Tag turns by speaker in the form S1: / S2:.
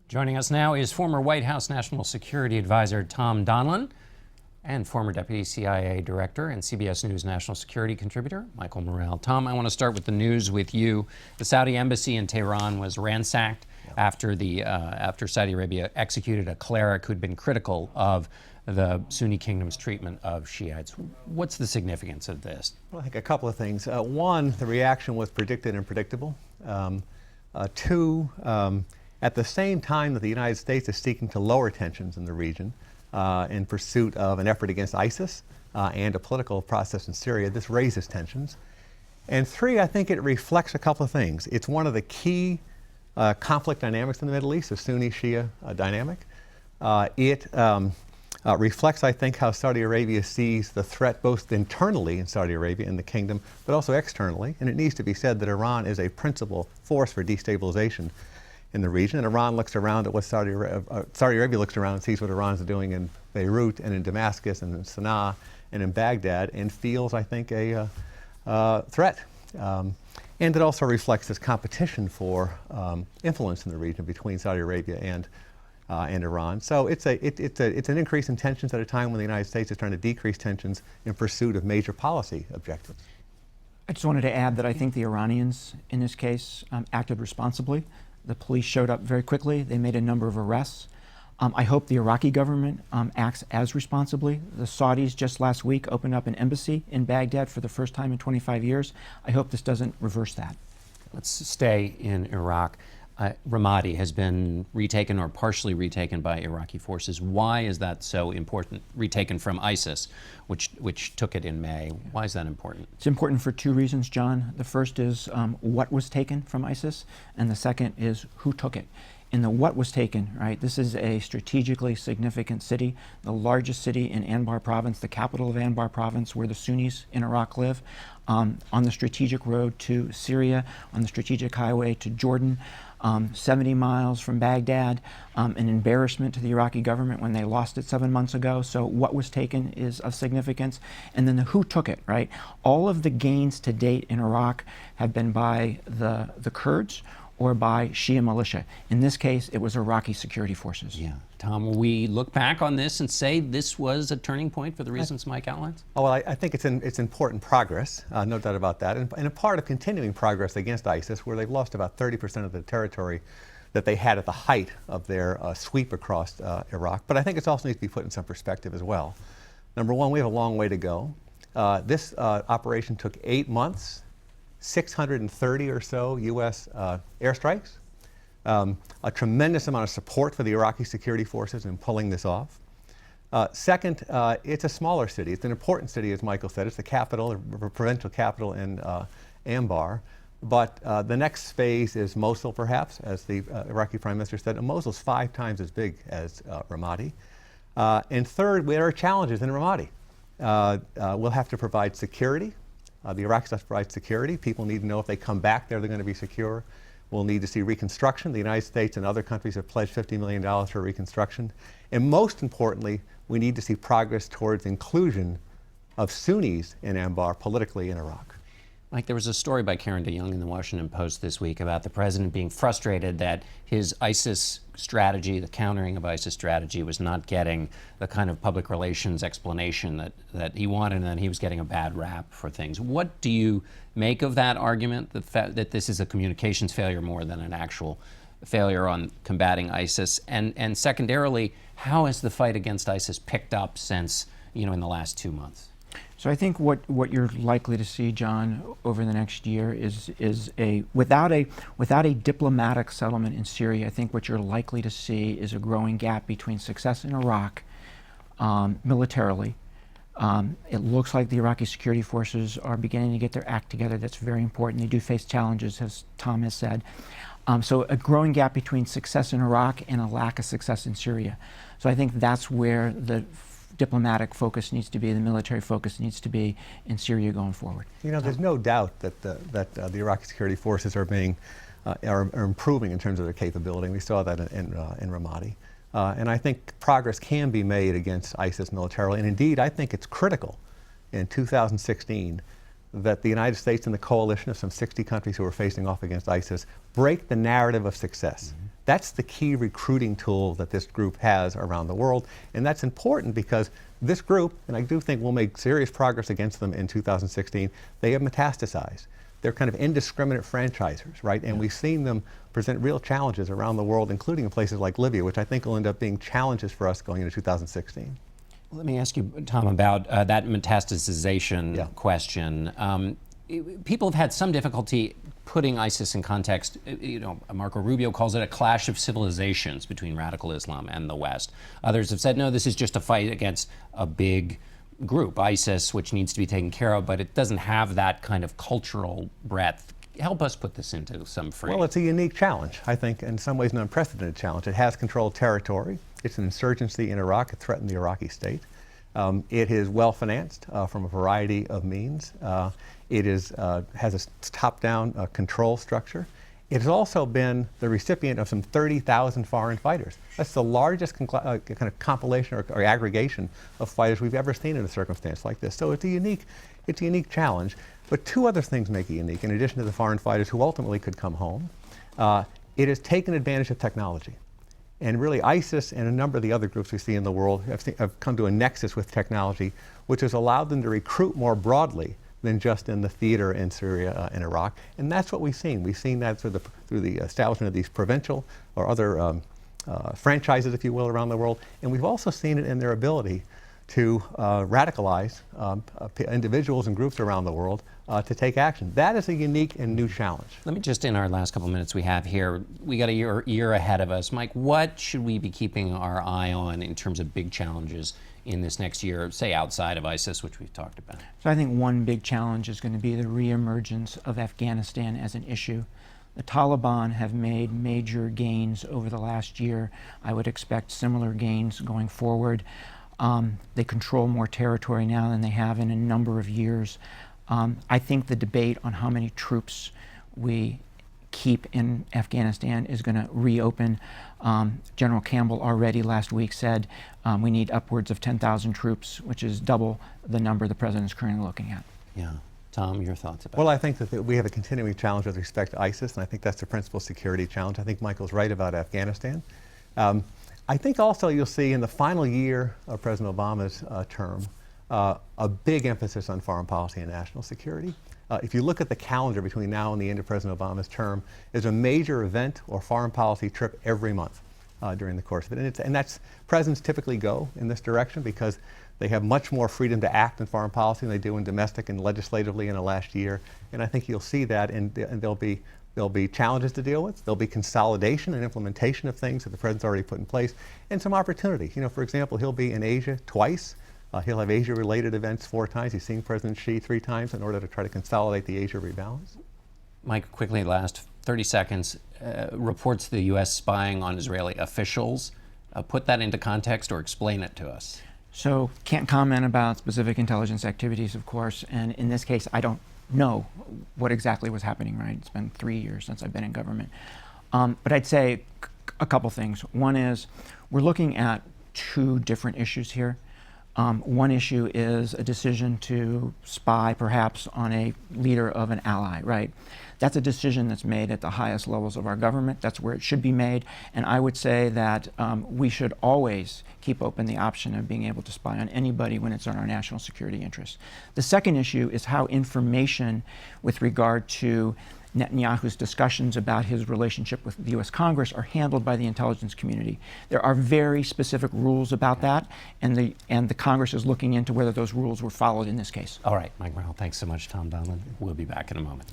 S1: Joining us now is former White House National Security Advisor Tom Donilon and former Deputy CIA Director and CBS News National Security Contributor Michael Morell. Tom, I want to start with the news with you. The Saudi embassy in Tehran was ransacked after Saudi Arabia executed a cleric who'd been critical of the Sunni kingdom's treatment of Shiites. What's the significance of this?
S2: Well, I think a couple of things. One, the reaction was predicted and predictable. Two, at the same time that the United States is seeking to lower tensions in the region in pursuit of an effort against ISIS and a political process in Syria, this raises tensions. And three, I think it reflects a couple of things. It's one of the key conflict dynamics in the Middle East, the Sunni-Shia dynamic. It reflects, I think, how Saudi Arabia sees the threat both internally in Saudi Arabia and the kingdom, but also externally. And it needs to be said that Iran is a principal force for destabilization in the region. And Iran looks around at what Saudi Arabia looks around and sees what Iran is doing in Beirut and in Damascus and in Sana'a and in Baghdad and feels, I think, a threat. And it also reflects this competition for influence in the region between Saudi Arabia and Iran. So it's an increase in tensions at a time when the United States is trying to decrease tensions in pursuit of major policy objectives.
S3: I just wanted to add that I think the Iranians in this case acted responsibly. The police showed up very quickly. They made a number of arrests. I hope the Iraqi government acts as responsibly. The Saudis just last week opened up an embassy in Baghdad for the first time in 25 years. I hope this doesn't reverse that.
S1: Let's stay in Iraq. Ramadi has been retaken or partially retaken by Iraqi forces. Why is that so important? Retaken from ISIS, which took it in May. Why is that important?
S3: It's important for two reasons, John. The first is what was taken from ISIS, and the second is who took it. In the what was taken, right, this is a strategically significant city, the largest city in Anbar province, the capital of Anbar province, where the Sunnis in Iraq live, on the strategic road to Syria, on the strategic highway to Jordan, 70 miles from Baghdad, an embarrassment to the Iraqi government when they lost it 7 months ago. So what was taken is of significance. And then the who took it, right? All of the gains to date in Iraq have been by the Kurds or by Shia militia. In this case, it was Iraqi security forces.
S1: Yeah. Tom, will we look back on this and say this was a turning point for the reasons Mike outlines?
S2: Oh, well, I think it's important progress, no doubt about that, and a part of continuing progress against ISIS, where they've lost about 30% of the territory that they had at the height of their sweep across Iraq. But I think it also needs to be put in some perspective as well. Number one, we have a long way to go. This operation took 8 months, 630 or so U.S. airstrikes, a tremendous amount of support for the Iraqi security forces in pulling this off. Second, it's a smaller city. It's an important city, as Michael said. It's the capital, the provincial capital in Anbar. But the next phase is Mosul, perhaps, as the Iraqi Prime Minister said. And Mosul's 5 times as big as Ramadi. And third, there are challenges in Ramadi. We'll have to provide security. The Iraqis have to provide security. People need to know if they come back there, they're going to be secure. We'll need to see reconstruction. The United States and other countries have pledged $50 million for reconstruction. And most importantly, we need to see progress towards inclusion of Sunnis in Anbar politically in Iraq.
S1: Mike, there was a story by Karen DeYoung in the Washington Post this week about the president being frustrated that his ISIS strategy, the countering of ISIS strategy, was not getting the kind of public relations explanation that he wanted, and that he was getting a bad rap for things. What do you make of that argument, that this is a communications failure more than an actual failure on combating ISIS? And secondarily, how has the fight against ISIS picked up since, in the last 2 months?
S3: So I think what you're likely to see, John, over the next year is without a diplomatic settlement in Syria, I think what you're likely to see is a growing gap between success in Iraq militarily. It looks like the Iraqi security forces are beginning to get their act together. That's very important. They do face challenges, as Tom has said. So a growing gap between success in Iraq and a lack of success in Syria. So I think that's where the diplomatic focus needs to be, the military focus needs to be in Syria going forward.
S2: There's no doubt that the Iraqi security forces are improving in terms of their capability. We saw that in Ramadi. And I think progress can be made against ISIS militarily. And indeed, I think it's critical in 2016 that the United States and the coalition of some 60 countries who are facing off against ISIS break the narrative of success. That's the key recruiting tool that this group has around the world. And that's important because this group, and I do think we'll make serious progress against them in 2016, they have metastasized. They're kind of indiscriminate franchisers, right? And we've seen them present real challenges around the world, including in places like Libya, which I think will end up being challenges for us going into 2016.
S1: Let me ask you, Tom, about that metastasization question. People have had some difficulty putting ISIS in context. Marco Rubio calls it a clash of civilizations between radical Islam and the West. Others have said, no, this is just a fight against a big group, ISIS, which needs to be taken care of, but it doesn't have that kind of cultural breadth. Help us put this into some frame.
S2: Well, it's a unique challenge, I think, in some ways an unprecedented challenge. It has controlled territory. It's an insurgency in Iraq. It threatened the Iraqi state. It is well-financed from a variety of means. It has a top-down control structure. It has also been the recipient of some 30,000 foreign fighters. That's the largest kind of compilation or aggregation of fighters we've ever seen in a circumstance like this. So it's a unique challenge. But two other things make it unique, in addition to the foreign fighters who ultimately could come home. It has taken advantage of technology. And really, ISIS and a number of the other groups we see in the world have come to a nexus with technology, which has allowed them to recruit more broadly than just in the theater in Syria and Iraq. And that's what we've seen. We've seen that through the establishment of these provincial or other franchises, if you will, around the world. And we've also seen it in their ability to radicalize individuals and groups around the world to take action. That is a unique and new challenge.
S1: Let me just, in our last couple minutes we have here, we got a year ahead of us. Mike, what should we be keeping our eye on in terms of big challenges in this next year, say outside of ISIS, which we've talked about?
S3: So I think one big challenge is going to be the reemergence of Afghanistan as an issue. The Taliban have made major gains over the last year. I would expect similar gains going forward. They control more territory now than they have in a number of years. I think the debate on how many troops we keep in Afghanistan is going to reopen. General Campbell already last week said we need upwards of 10,000 troops, which is double the number the president's currently looking at.
S1: Yeah. Tom, your thoughts about
S2: Well, I think that we have a continuing challenge with respect to ISIS, and I think that's the principal security challenge. I think Michael's right about Afghanistan. I think also you'll see in the final year of President Obama's term a big emphasis on foreign policy and national security. If you look at the calendar between now and the end of President Obama's term, there's a major event or foreign policy trip every month during the course of it. And that's presidents typically go in this direction because they have much more freedom to act in foreign policy than they do in domestic and legislatively in the last year. And I think you'll see that, and there'll be challenges to deal with. There'll be consolidation and implementation of things that the president's already put in place, and some opportunity. For example, he'll be in Asia twice. He'll have Asia-related events 4 times. He's seeing President Xi 3 times in order to try to consolidate the Asia rebalance.
S1: Mike, quickly, last 30 seconds. Reports of the U.S. spying on Israeli officials. Put that into context or explain it to us.
S3: So can't comment about specific intelligence activities, of course, and in this case, I don't know what exactly was happening, right? It's been 3 years since I've been in government. But I'd say a couple things. One is we're looking at 2 different issues here. One issue is a decision to spy perhaps on a leader of an ally, right? That's a decision that's made at the highest levels of our government. That's where it should be made. And I would say that we should always keep open the option of being able to spy on anybody when it's in our national security interests. The second issue is how information with regard to Netanyahu's discussions about his relationship with the U.S. Congress are handled by the intelligence community. There are very specific rules about that, and the Congress is looking into whether those rules were followed in this case.
S1: All right, Mike Morell, thanks so much, Tom Donilon. We'll be back in a moment.